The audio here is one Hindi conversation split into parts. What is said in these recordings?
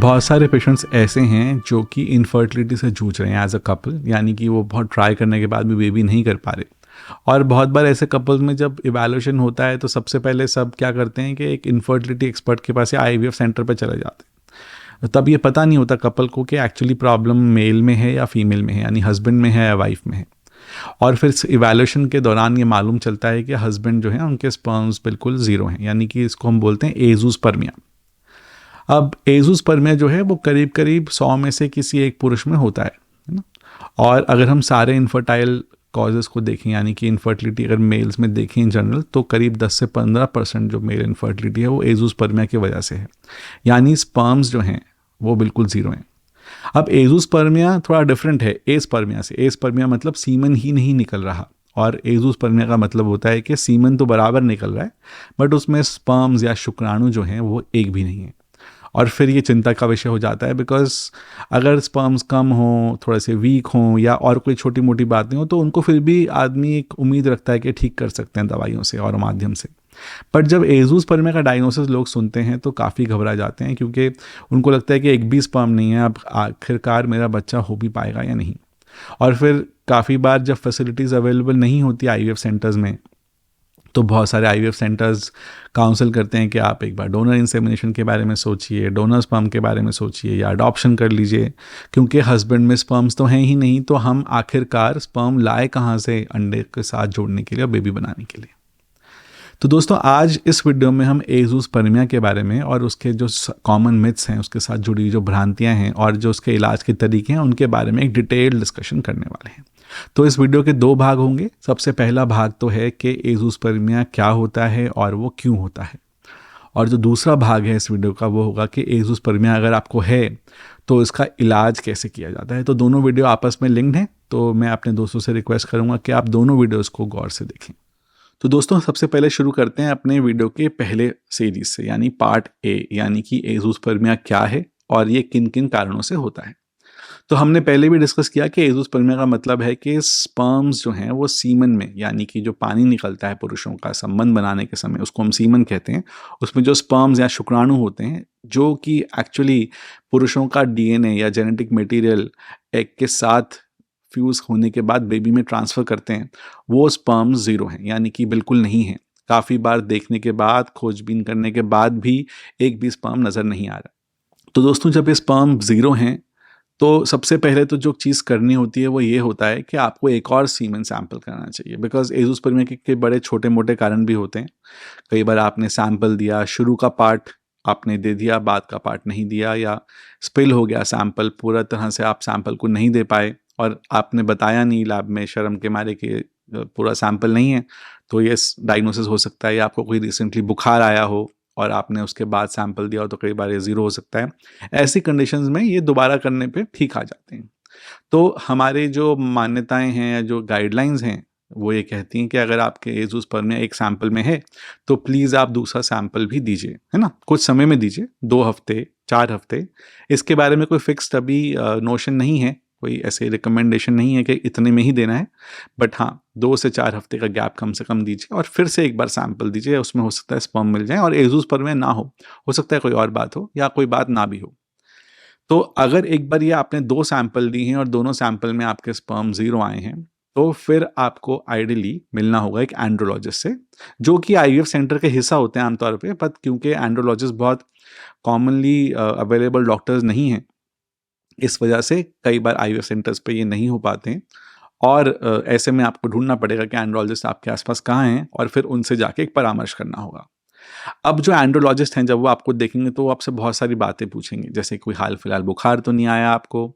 बहुत सारे पेशेंट्स ऐसे हैं जो कि इनफर्टिलिटी से जूझ रहे हैं एज अ कपल, यानी कि वो बहुत ट्राई करने के बाद भी बेबी नहीं कर पा रहे। और बहुत बार ऐसे कपल्स में जब इवैल्यूएशन होता है तो सबसे पहले सब क्या करते हैं कि एक इनफर्टिलिटी एक्सपर्ट के पास या आईवीएफ सेंटर पर चले जाते हैं। तब ये पता नहीं होता कपल को कि एक्चुअली प्रॉब्लम मेल में है या फीमेल में है, यानी हस्बैंड में है या वाइफ में है। और फिर इवैल्यूएशन के दौरान ये मालूम चलता है कि हस्बैंड जो है उनके स्पर्म्स बिल्कुल ज़ीरो हैं, यानी कि इसको हम बोलते हैं एजूस्पर्मिया। अब एजूस्पर्मिया जो है वो करीब करीब 100 में से किसी एक पुरुष में होता है ना। और अगर हम सारे इनफर्टाइल कॉजेज़ को देखें, यानी कि इनफर्टिलिटी अगर मेल्स में देखें इन जनरल, तो करीब 10 से 15% जो मेल इनफर्टिलिटी है वो एजूस्पर्मिया की वजह से है, यानी स्पर्म्स जो हैं वो बिल्कुल ज़ीरो हैं। अब एजूस्पर्मिया थोड़ा डिफरेंट है एस्पर्मिया से। एस्पर्मिया मतलब सीमन ही नहीं निकल रहा, और एजूस्पर्मिया का मतलब होता है कि सीमन तो बराबर निकल रहा है बट उसमें स्पर्म्स या शुक्राणु जो हैं वो एक भी नहीं है। और फिर ये चिंता का विषय हो जाता है, बिकॉज अगर स्पर्म्स कम हों, थोड़े से वीक हों या और कोई छोटी मोटी बातें हों तो उनको फिर भी आदमी एक उम्मीद रखता है कि ठीक कर सकते हैं दवाइयों से और माध्यम से। बट जब एजूस्पर्मिया का डायग्नोसिस लोग सुनते हैं तो काफ़ी घबरा जाते हैं, क्योंकि उनको लगता है कि एक भी स्पर्म नहीं है, अब आखिरकार मेरा बच्चा हो भी पाएगा या नहीं। और फिर काफ़ी बार जब फैसिलिटीज़ अवेलेबल नहीं होती आईवीएफ सेंटर्स में, तो बहुत सारे आईवीएफ सेंटर्स काउंसिल करते हैं कि आप एक बार डोनर इंसेमिनेशन के बारे में सोचिए, डोनर स्पर्म के बारे में सोचिए या अडॉप्शन कर लीजिए, क्योंकि हस्बैंड में स्पर्म्स तो हैं ही नहीं, तो हम आखिरकार स्पर्म लाए कहाँ से अंडे के साथ जोड़ने के लिए और बेबी बनाने के लिए। तो दोस्तों, आज इस वीडियो में हम एजूस्पर्मिया के बारे में और उसके जो कॉमन मिथ्स हैं, उसके साथ जुड़ी जो भ्रांतियां हैं और जो उसके इलाज के तरीके हैं, उनके बारे में एक डिटेल्ड डिस्कशन करने वाले हैं। तो इस वीडियो के 2 भाग होंगे। सबसे पहला भाग तो है कि एजूस्पर्मिया क्या होता है और वो क्यों होता है, और जो दूसरा भाग है इस वीडियो का वो होगा कि एजूस्पर्मिया अगर आपको है तो इसका इलाज कैसे किया जाता है। तो दोनों वीडियो आपस में लिंक्ड हैं, तो मैं अपने दोस्तों से रिक्वेस्ट करूंगा कि आप दोनों वीडियोस को गौर से देखें। तो दोस्तों, सबसे पहले शुरू करते हैं अपने वीडियो के पहले सीरीज से, यानी पार्ट ए, यानी कि एजूस्पर्मिया क्या है और ये किन किन कारणों से होता है। तो हमने पहले भी डिस्कस किया कि एजूस्पर्मिया का मतलब है कि स्पर्म्स जो हैं वो सीमन में, यानी कि जो पानी निकलता है पुरुषों का संबंध बनाने के समय, उसको हम सीमन कहते हैं, उसमें जो स्पर्म्स या शुक्राणु होते हैं जो कि एक्चुअली पुरुषों का डीएनए या जेनेटिक मटेरियल एग के साथ फ्यूज़ होने के बाद बेबी में ट्रांसफ़र करते हैं, वो स्पर्म्स ज़ीरो हैं, यानी कि बिल्कुल नहीं है। काफ़ी बार देखने के बाद, खोजबीन करने के बाद भी एक भी स्पर्म नज़र नहीं आ रहा। तो दोस्तों, जब ये स्पर्म ज़ीरो हैं तो सबसे पहले तो जो चीज़ करनी होती है वो ये होता है कि आपको एक और सीमेन सैंपल कराना चाहिए, बिकॉज एजूस्पर्मिया के बड़े छोटे मोटे कारण भी होते हैं। कई बार आपने सैंपल दिया, शुरू का पार्ट आपने दे दिया, बाद का पार्ट नहीं दिया, या स्पिल हो गया सैंपल, पूरा तरह से आप सैंपल को नहीं दे पाए और आपने बताया नहीं लैब में शर्म के मारे कि पूरा सैंपल नहीं है, तो ये डायग्नोसिस हो सकता है। या आपको कोई रिसेंटली बुखार आया हो और आपने उसके बाद सैंपल दिया हो तो कई बार ये ज़ीरो हो सकता है। ऐसी कंडीशंस में ये दोबारा करने पे ठीक आ जाते हैं। तो हमारे जो मान्यताएं हैं या जो गाइडलाइंस हैं वो ये कहती हैं कि अगर आपके एजूस्पर्मिया एक सैंपल में है तो प्लीज़ आप दूसरा सैंपल भी दीजिए, है ना, कुछ समय में दीजिए, 2 हफ्ते 4 हफ्ते। इसके बारे में कोई फिक्स्ड अभी नोशन नहीं है, कोई ऐसे रिकमेंडेशन नहीं है कि इतने में ही देना है, बट हाँ 2 से 4 हफ्ते का गैप कम से कम दीजिए और फिर से एक बार सैंपल दीजिए। उसमें हो सकता है स्पर्म मिल जाए और एजूस्पर्मिया ना हो सकता है कोई और बात हो या कोई बात ना भी हो। तो अगर एक बार ये आपने 2 सैंपल दी हैं और दोनों सैंपल में आपके स्पर्म ज़ीरो आए हैं, तो फिर आपको आइडियली मिलना होगा एक एंड्रोलॉजिस्ट से, जो कि आईवीएफ सेंटर के हिस्सा होते हैं आमतौर पे, बट क्योंकि एंड्रोलॉजिस्ट बहुत कॉमनली अवेलेबल डॉक्टर्स नहीं हैं, इस वजह से कई बार आईवीएफ सेंटर्स पे ये नहीं हो पाते हैं। और ऐसे में आपको ढूंढना पड़ेगा कि एंड्रोलॉजिस्ट आपके आसपास कहाँ हैं और फिर उनसे जाके एक परामर्श करना होगा। अब जो एंड्रोलॉजिस्ट हैं, जब वो आपको देखेंगे तो वो आपसे बहुत सारी बातें पूछेंगे, जैसे कोई हाल फिलहाल बुखार तो नहीं आया आपको,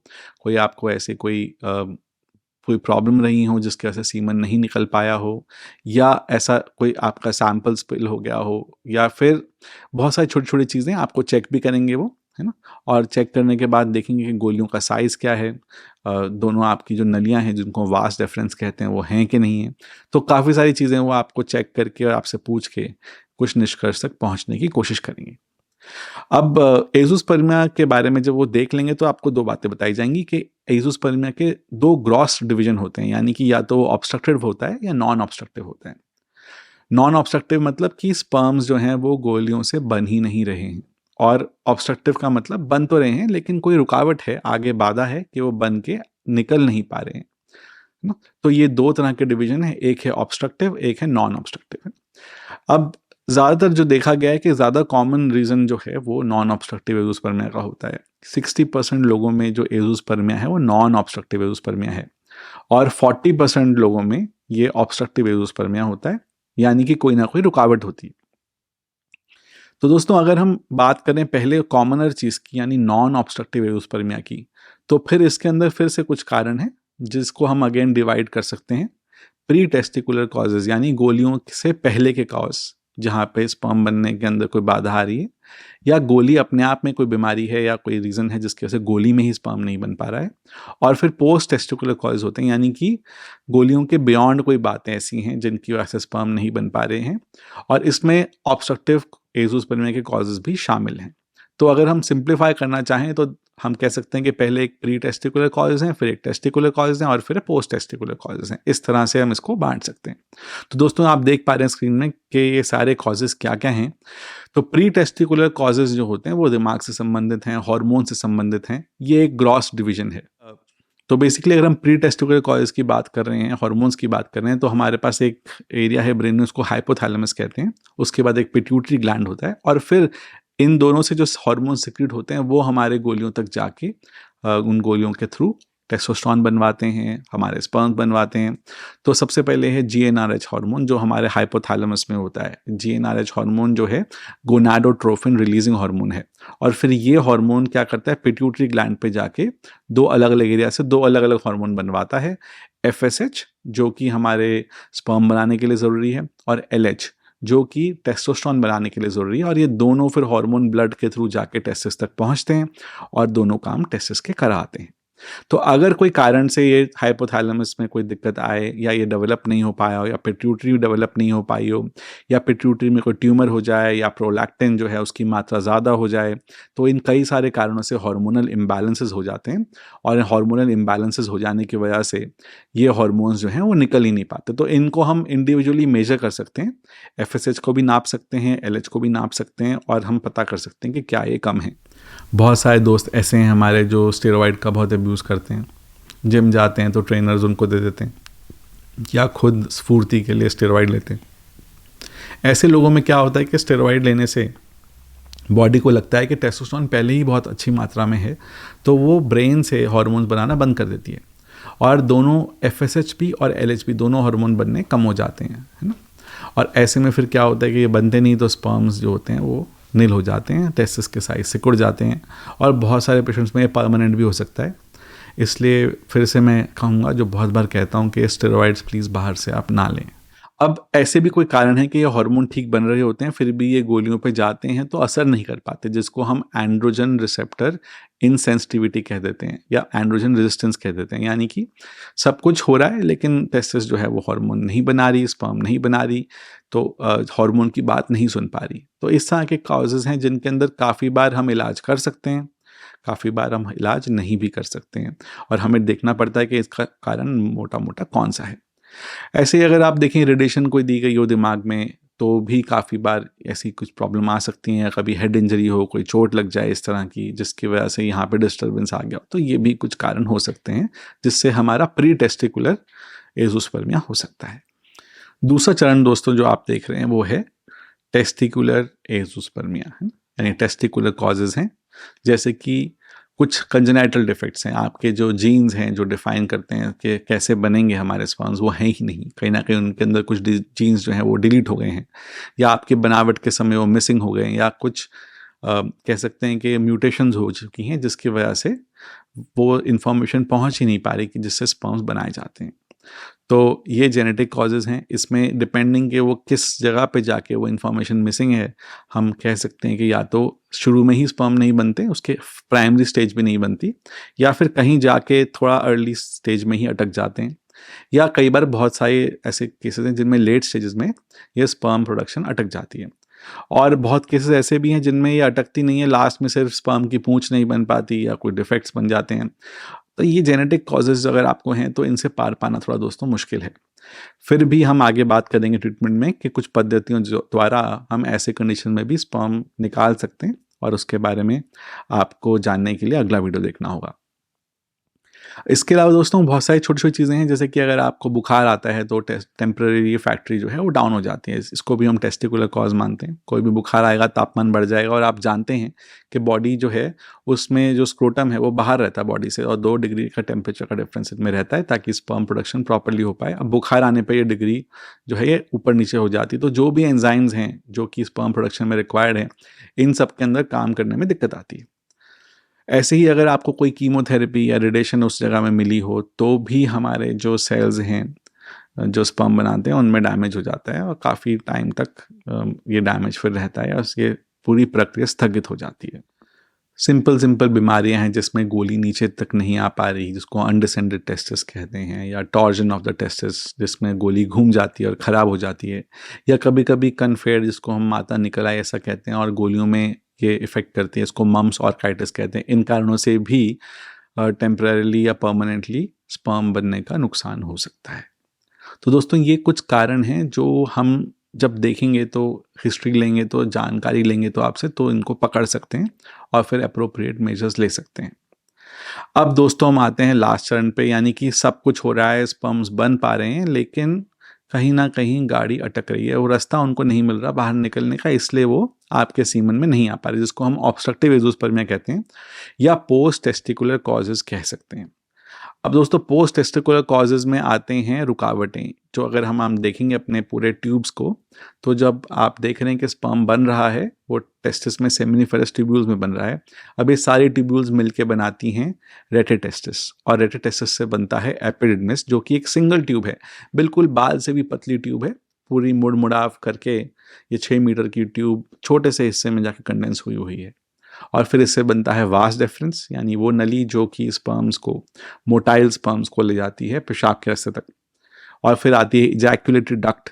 कोई आपको ऐसे कोई प्रॉब्लम रही हो जिसकी वजह से सीमन नहीं निकल पाया हो, या ऐसा कोई आपका सैंपल स्पिल हो गया हो, या फिर बहुत सारी छोटी छोटी चीज़ें आपको चेक भी करेंगे वो, है ना। और चेक करने के बाद देखेंगे कि गोलियों का साइज़ क्या है, दोनों आपकी जो नलियां हैं जिनको वास डिफरेंस कहते हैं वो हैं कि नहीं है। तो काफ़ी सारी चीज़ें वो आपको चेक करके और आपसे पूछ के कुछ निष्कर्ष तक पहुंचने की कोशिश करेंगे। अब एजूस्पर्मिया के बारे में जब वो देख लेंगे तो आपको 2 बातें बताई जाएंगी कि एजूस्पर्मिया के 2 ग्रॉस डिवीजन होते हैं, यानी कि या तो ऑब्स्ट्रक्टिव होता है या नॉन ऑब्स्ट्रक्टिव होता है। नॉन ऑब्स्ट्रक्टिव मतलब कि स्पर्म्स जो हैं वो गोलियों से बन ही नहीं रहे हैं, और ऑब्स्ट्रक्टिव का मतलब बन तो रहे हैं लेकिन कोई रुकावट है, आगे बाधा है कि वो बन के निकल नहीं पा रहे हैं, है ना? तो ये दो तरह के डिवीजन है, एक है ऑब्स्ट्रक्टिव, एक है नॉन ऑब्स्ट्रक्टिव। अब ज़्यादातर जो देखा गया है कि ज़्यादा कॉमन रीज़न जो है वो नॉन ऑब्स्ट्रक्टिव एज़ोस्पर्मिया का होता है। 60% लोगों में जो एज़ोस्पर्मिया है वो नॉन ऑब्स्ट्रक्टिव एज़ोस्पर्मिया है और 40% लोगों में ये ऑब्स्ट्रक्टिव एज़ोस्पर्मिया होता है, यानी कि कोई ना कोई रुकावट होती है। तो दोस्तों अगर हम बात करें पहले कॉमनर चीज़ की यानी नॉन ऑब्स्ट्रक्टिव एज़ोस्पर्मिया की, तो फिर इसके अंदर फिर से कुछ कारण हैं जिसको हम अगेन डिवाइड कर सकते हैं। प्री टेस्टिकुलर कॉजेज़ यानी गोलियों से पहले के कॉज, जहाँ पे स्पर्म बनने के अंदर कोई बाधा आ रही है या गोली अपने आप में कोई बीमारी है या कोई रीज़न है जिसकी वजह से गोली में ही स्पर्म नहीं बन पा रहा है। और फिर पोस्ट टेस्टिकुलर कॉज होते हैं, यानी कि गोलियों के बियॉन्ड कोई बातें ऐसी हैं जिनकी वजह से स्पर्म नहीं बन पा रहे हैं, और इसमें ऑब्स्ट्रक्टिव एज़ोस्पर्मिया के कॉजेज़ भी शामिल हैं। तो अगर हम सिंप्लीफाई करना चाहें तो हम कह सकते हैं कि पहले एक प्री टेस्टिकुलर कॉजेज़ हैं, फिर एक टेस्टिकुलर कॉजेज़ हैं और फिर पोस्ट टेस्टिकुलर कॉजेज़ हैं। इस तरह से हम इसको बांट सकते हैं। तो दोस्तों आप देख पा रहे हैं स्क्रीन में कि ये सारे कॉजेज़ क्या-क्या हैं। तो प्री टेस्टिकुलर कॉजेज़ जो होते हैं वो दिमाग से संबंधित हैं, हार्मोन से संबंधित हैं। ये एक ग्रॉस डिवीजन है। तो बेसिकली अगर हम प्री टेस्टिकुलर कॉजेज़ की बात कर रहे हैं, हार्मोन्स की बात कर रहे हैं, तो हमारे पास एक एरिया है ब्रेन में, उसको हाइपोथैलेमस कहते हैं। उसके बाद एक पिट्यूटरी ग्लैंड होता है और फिर इन दोनों से जो हार्मोन सिक्रीट होते हैं वो हमारे गोलियों तक जाके उन गोलियों के थ्रू टेस्टोस्टेरोन बनवाते हैं, हमारे स्पर्म बनवाते हैं। तो सबसे पहले है जीएनआरएच हार्मोन जो हमारे हाइपोथैलेमस में होता है। जीएनआरएच हार्मोन जो है गोनाडोट्रोफिन रिलीजिंग हार्मोन है और फिर ये हार्मोन क्या करता है, पिट्यूटरी ग्लैंड पे जाके दो अलग अलग एरिया से दो अलग अलग हार्मोन बनवाता है। एफएसएच जो कि हमारे स्पर्म बनाने के लिए ज़रूरी है और एलएच जो कि टेस्टोस्टेरोन बनाने के लिए ज़रूरी है, और ये दोनों फिर हार्मोन ब्लड के थ्रू जाके टेस्टिस तक पहुंचते हैं और दोनों काम टेस्टिस के कराते हैं। तो अगर कोई कारण से ये हाइपोथैलेमस में कोई दिक्कत आए या ये डेवलप नहीं हो पाया हो या पिट्यूटरी डेवलप नहीं हो पाई हो या पिट्यूटरी में कोई ट्यूमर हो जाए या प्रोलैक्टिन जो है उसकी मात्रा ज़्यादा हो जाए, तो इन कई सारे कारणों से हार्मोनल इम्बैलेंसेस हो जाते हैं और हार्मोनल इम्बैलेंसेस हो जाने की वजह से ये हार्मोन्स जो हैं वो निकल ही नहीं पाते। तो इनको हम इंडिविजुअली मेजर कर सकते हैं, एफएसएच को भी नाप सकते हैं, एलएच को भी नाप सकते हैं और हम पता कर सकते हैं कि क्या ये कम है। बहुत सारे दोस्त ऐसे हैं हमारे जो स्टेरॉइड का बहुत अब्यूज़ करते हैं, जिम जाते हैं तो ट्रेनर्स उनको दे देते हैं या खुद स्फूर्ति के लिए स्टेरॉइड लेते हैं। ऐसे लोगों में क्या होता है कि स्टेरॉइड लेने से बॉडी को लगता है कि टेस्टोस्टेरोन पहले ही बहुत अच्छी मात्रा में है, तो वो ब्रेन से हार्मोन्स बनाना बंद कर देती है और दोनों एफएसएचपी और एलएचपी दोनों हार्मोन बनने कम हो जाते हैं, है ना। और ऐसे में फिर क्या होता है कि ये बनते नहीं तो स्पर्म्स जो होते हैं वो नील हो जाते हैं, टेस्टिस के साइज सिकुड़ जाते हैं और बहुत सारे पेशेंट्स में ये परमानेंट भी हो सकता है। इसलिए फिर से मैं कहूँगा, जो बहुत बार कहता हूँ, कि स्टेरॉइड्स प्लीज़ बाहर से आप ना लें। अब ऐसे भी कोई कारण है कि ये हार्मोन ठीक बन रहे होते हैं फिर भी ये गोलियों पे जाते हैं तो असर नहीं कर पाते, जिसको हम एंड्रोजन रिसेप्टर इनसेंसिटिविटी कह देते हैं या एंड्रोजन रेजिस्टेंस कह देते हैं। यानी कि सब कुछ हो रहा है लेकिन टेस्टिस जो है वो हार्मोन नहीं बना रही, स्पर्म नहीं बना रही, तो हार्मोन की बात नहीं सुन पा रही। तो इस तरह के कॉजेज़ हैं जिनके अंदर काफ़ी बार हम इलाज कर सकते हैं, काफ़ी बार हम इलाज नहीं भी कर सकते हैं और हमें देखना पड़ता है कि इसका कारण मोटा मोटा कौन सा है। ऐसे ही अगर आप देखें रेडिएशन कोई दी गई हो दिमाग में तो भी काफ़ी बार ऐसी कुछ प्रॉब्लम आ सकती हैं। कभी हेड इंजरी हो, कोई चोट लग जाए इस तरह की जिसकी वजह से यहाँ पे डिस्टर्बेंस आ गया, तो ये भी कुछ कारण हो सकते हैं जिससे हमारा प्री टेस्टिकुलर एज़ोस्पर्मिया हो सकता है। दूसरा चरण दोस्तों जो आप देख रहे हैं वो है टेस्टिकुलर एज़ोस्पर्मिया, है ना, यानी टेस्टिकुलर कॉजेज़ हैं, जैसे कि कुछ कंजेनाइटल डिफेक्ट्स हैं, आपके जो जीन्स हैं जो डिफाइन करते हैं कि कैसे बनेंगे हमारे स्पर्म्स, वो हैं ही नहीं, कहीं ना कहीं उनके अंदर कुछ जीन्स जो हैं वो डिलीट हो गए हैं या आपके बनावट के समय वो मिसिंग हो गए हैं या कुछ कह सकते हैं कि म्यूटेशंस हो चुकी हैं जिसकी वजह से वो इन्फॉर्मेशन पहुंच ही नहीं पा रही कि जिससे स्पर्म्स बनाए जाते हैं। तो ये जेनेटिक कॉजेज़ हैं। इसमें डिपेंडिंग कि वो किस जगह पे जाके वो इन्फॉर्मेशन मिसिंग है, हम कह सकते हैं कि या तो शुरू में ही स्पर्म नहीं बनते, उसके प्राइमरी स्टेज भी नहीं बनती, या फिर कहीं जाके थोड़ा अर्ली स्टेज में ही अटक जाते हैं, या कई बार बहुत सारे ऐसे केसेस हैं जिनमें लेट स्टेजेस में ये स्पर्म प्रोडक्शन अटक जाती है। और बहुत केसेस ऐसे भी हैं जिनमें ये अटकती नहीं है, लास्ट में सिर्फ स्पर्म की पूंछ नहीं बन पाती या कोई डिफेक्ट्स बन जाते हैं। तो ये जेनेटिक कॉजेज़ अगर आपको हैं तो इनसे पार पाना थोड़ा दोस्तों मुश्किल है। फिर भी हम आगे बात करेंगे ट्रीटमेंट में कि कुछ पद्धतियों द्वारा हम ऐसे कंडीशन में भी स्पर्म निकाल सकते हैं और उसके बारे में आपको जानने के लिए अगला वीडियो देखना होगा। इसके अलावा दोस्तों बहुत सारी छोटी छोटी चीज़ें हैं, जैसे कि अगर आपको बुखार आता है तो टेम्पररी फैक्ट्री जो है वो डाउन हो जाती है, इसको भी हम टेस्टिकुलर कॉज मानते हैं। कोई भी बुखार आएगा, तापमान बढ़ जाएगा, और आप जानते हैं कि बॉडी जो है उसमें जो स्क्रोटम है वो बाहर रहता है बॉडी से, और 2 डिग्री का टेम्परेचर का डिफरेंस इसमें रहता है ताकि स्पर्म प्रोडक्शन प्रॉपरली हो पाए। अब बुखार आने पर ये डिग्री जो है ये ऊपर नीचे हो जाती है, तो जो भी एंजाइम्स हैं जो कि स्पर्म प्रोडक्शन में रिक्वायर्ड है, इन सब के अंदर काम करने में दिक्कत आती है। ऐसे ही अगर आपको कोई कीमोथेरेपी या रेडिएशन उस जगह में मिली हो तो भी हमारे जो सेल्स हैं जो स्पर्म बनाते हैं उनमें डैमेज हो जाता है, और काफ़ी टाइम तक ये डैमेज फिर रहता है, और ये पूरी प्रक्रिया स्थगित हो जाती है। सिंपल बीमारियां हैं जिसमें गोली नीचे तक नहीं आ पा रही, जिसको अनडिसेंडेड टेस्टिस कहते हैं, या टॉर्जन ऑफ द टेस्टिस जिसमें गोली घूम जाती है और ख़राब हो जाती है, या कभी कभी कन्फेयर जिसको हम माता निकल आए ऐसा कहते हैं और गोलियों में ये इफ़ेक्ट करती है, इसको मम्स ऑर्काइटिस कहते हैं। इन कारणों से भी टेम्परेरीली या परमानेंटली स्पर्म बनने का नुकसान हो सकता है। तो दोस्तों ये कुछ कारण हैं जो हम जब देखेंगे तो हिस्ट्री लेंगे तो जानकारी लेंगे तो आपसे, तो इनको पकड़ सकते हैं और फिर अप्रोप्रिएट मेजर्स ले सकते हैं। अब दोस्तों हम आते हैं लास्ट चरण पे, यानी कि सब कुछ हो रहा है, स्पर्म्स बन पा रहे हैं, लेकिन कहीं ना कहीं गाड़ी अटक रही है, वो रास्ता उनको नहीं मिल रहा बाहर निकलने का, इसलिए वो आपके सीमन में नहीं आ पा रही, जिसको हम ऑब्स्ट्रक्टिव एज़ोस्पर्मिया कहते हैं या पोस्ट टेस्टिकुलर कॉजेज कह सकते हैं। अब दोस्तों पोस्ट टेस्टिकुलर कॉजेज में आते हैं रुकावटें, जो अगर हम देखेंगे अपने पूरे ट्यूब्स को, तो जब आप देख रहे हैं कि स्पर्म बन रहा है वो टेस्टिस में सेमिनिफेरस ट्यूब्यूल्स में बन रहा है। अब ये सारी ट्यूब्यूल्स मिलके बनाती हैं रेटिटेस्टिस, और रेटिटेस्टिस से बनता है एपिडिडमिस, जो कि एक सिंगल ट्यूब है, बिल्कुल बाल से भी पतली ट्यूब है, पूरी मुड़ मुड़ाव करके ये 6 मीटर की ट्यूब छोटे से हिस्से में जाके कंडेंस हुई हुई है। और फिर इससे बनता है वास डिफरेंस, यानी वो नली जो कि स्पर्म्स को, मोटाइल स्पर्म्स को ले जाती है पेशाब के रास्ते तक। और फिर आती है इजैकुलेटरी डक्ट,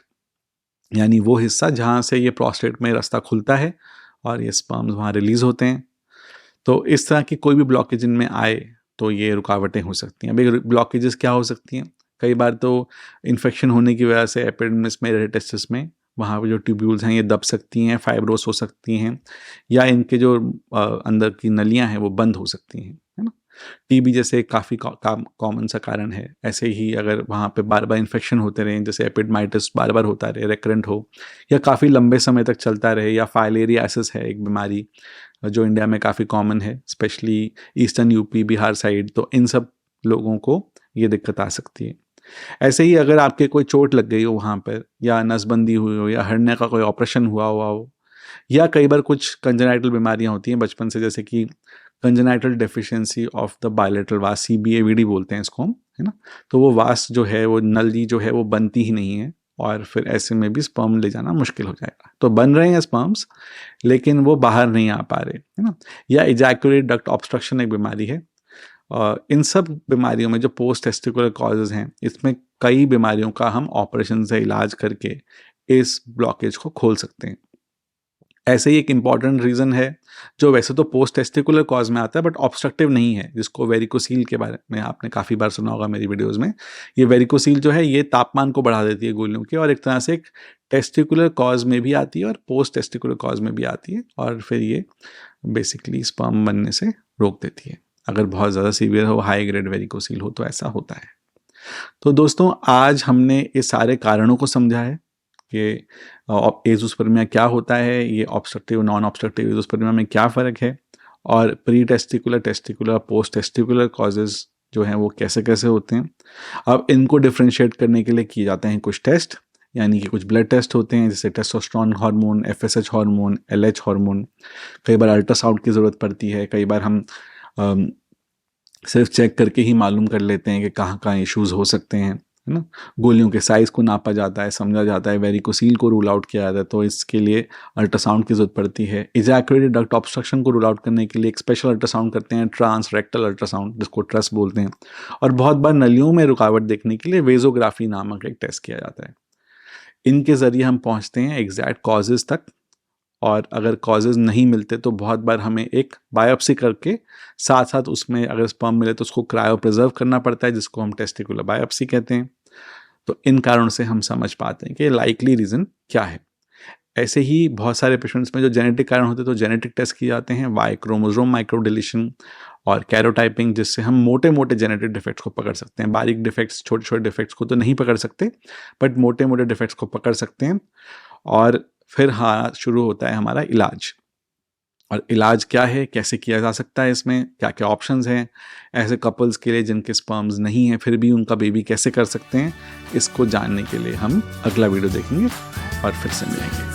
यानी वो हिस्सा जहाँ से ये प्रोस्टेट में रास्ता खुलता है और ये स्पर्म्स वहाँ रिलीज होते हैं। तो इस तरह की कोई भी ब्लॉकेज इनमें आए तो ये रुकावटें हो सकती हैं। अभी ब्लॉकेजेस क्या हो सकती हैं, कई बार तो इन्फेक्शन होने की वजह से एपिडिडमिस में, रेटिटेस्टिस में, वहाँ पे जो ट्यूब्यूल्स हैं ये दब सकती हैं, फाइब्रोस हो सकती हैं, या इनके जो अंदर की नलियाँ हैं वो बंद हो सकती हैं, है ना। टीबी जैसे काफ़ी कॉमन सा कारण है। ऐसे ही अगर वहाँ पे बार बार इन्फेक्शन होते रहें, जैसे एपिडमाइटिस बार बार होता रहे, रेकरेंट हो, या काफ़ी लंबे समय तक चलता रहे, या फाइलेरियासिस है एक बीमारी जो इंडिया में काफ़ी कॉमन है, specially eastern UP Bihar side, तो इन सब लोगों को ये दिक्कत आ सकती है। ऐसे ही अगर आपके कोई चोट लग गई हो वहाँ पर, या नसबंदी हुई हो, या हर्निया का कोई ऑपरेशन हुआ हो, या कई बार कुछ कंजेनाइटल बीमारियाँ होती हैं बचपन से, जैसे कि congenital deficiency of the bilateral वास, CBAVD बोलते हैं इसको हम, है ना। तो वो वास जो है, वो नली जो है वो बनती ही नहीं है, और फिर ऐसे में भी स्पर्म ले जाना मुश्किल हो जाएगा। तो बन रहे हैं स्पर्म्स लेकिन वो बाहर नहीं आ पा रहे, है ना। या इजैकुलेटरी डक्ट ऑब्स्ट्रक्शन एक बीमारी है। इन सब बीमारियों में जो पोस्ट टेस्टिकुलर कॉजेज हैं, इसमें कई बीमारियों का हम ऑपरेशन से इलाज करके इस ब्लॉकेज को खोल सकते हैं। ऐसे ही एक इम्पॉर्टेंट रीज़न है जो वैसे तो पोस्ट टेस्टिकुलर कॉज में आता है बट ऑब्स्ट्रक्टिव नहीं है, जिसको वेरिकोसील के बारे में आपने काफ़ी बार सुना होगा मेरी वीडियोज़ में। ये वेरिकोसील जो है ये तापमान को बढ़ा देती है गोलियों के, और एक तरह से एक टेस्टिकुलर कॉज में भी आती है और पोस्ट टेस्टिकुलर कॉज में भी आती है, और फिर ये बेसिकली स्पर्म बनने से रोक देती है। अगर बहुत ज़्यादा सीवियर हो, हाई ग्रेड वेरिकोसील हो, तो ऐसा होता है। तो दोस्तों आज हमने इस सारे कारणों को समझा है कि एज़ोस्पर्मिया क्या होता है, ये ऑब्स्ट्रक्टिव नॉन ऑब्स्ट्रक्टिव एज़ोस्पर्मिया में क्या फ़र्क है, और pre testicular, testicular, post testicular causes जो हैं वो कैसे कैसे होते हैं। अब इनको डिफ्रेंशिएट करने के लिए किए जाते हैं कुछ टेस्ट, यानी कि कुछ ब्लड टेस्ट होते हैं, जैसे testosterone hormone, FSH hormone, LH hormone. कई बार अल्ट्रासाउंड की ज़रूरत पड़ती है, कई बार हम सिर्फ चेक करके ही मालूम कर लेते हैं कि कहाँ कहाँ इश्यूज़ हो सकते हैं, है ना। गोलियों के साइज़ को नापा जाता है, समझा जाता है, वेरिकोसील को रूल आउट किया जाता है, तो इसके लिए अल्ट्रासाउंड की ज़रूरत पड़ती है। इजैकुलेटरी डक्ट ऑब्स्ट्रक्शन को रूल आउट करने के लिए एक स्पेशल अल्ट्रासाउंड करते हैं, ट्रांस रेक्टल अल्ट्रासाउंड, जिसको ट्रस बोलते हैं। और बहुत बार नलियों में रुकावट देखने के लिए वेजोग्राफी नामक एक टेस्ट किया जाता है। इनके ज़रिए हम पहुँचते हैं एग्जैक्ट कॉजेज़ तक, और अगर कॉजेज़ नहीं मिलते तो बहुत बार हमें एक बायोप्सी करके साथ साथ उसमें अगर स्पर्म मिले तो उसको क्रायो प्रिजर्व करना पड़ता है, जिसको हम टेस्टिकुलर बायोप्सी कहते हैं। तो इन कारणों से हम समझ पाते हैं कि लाइकली रीज़न क्या है। ऐसे ही बहुत सारे पेशेंट्स में जो जेनेटिक कारण होते हैं तो जेनेटिक टेस्ट किए जाते हैं, वाई क्रोमोसोम माइक्रो डिलीशन और कैरोटाइपिंग, जिससे हम मोटे मोटे जेनेटिक डिफेक्ट्स को पकड़ सकते हैं। बारीक डिफेक्ट्स, छोटे छोटे डिफेक्ट्स को तो नहीं पकड़ सकते, बट मोटे मोटे डिफेक्ट्स को पकड़ सकते हैं। और फिर हाँ शुरू होता है हमारा इलाज। और इलाज क्या है, कैसे किया जा सकता है, इसमें क्या क्या ऑप्शंस हैं, ऐसे कपल्स के लिए जिनके स्पर्म्स नहीं हैं फिर भी उनका बेबी कैसे कर सकते हैं, इसको जानने के लिए हम अगला वीडियो देखेंगे और फिर से मिलेंगे।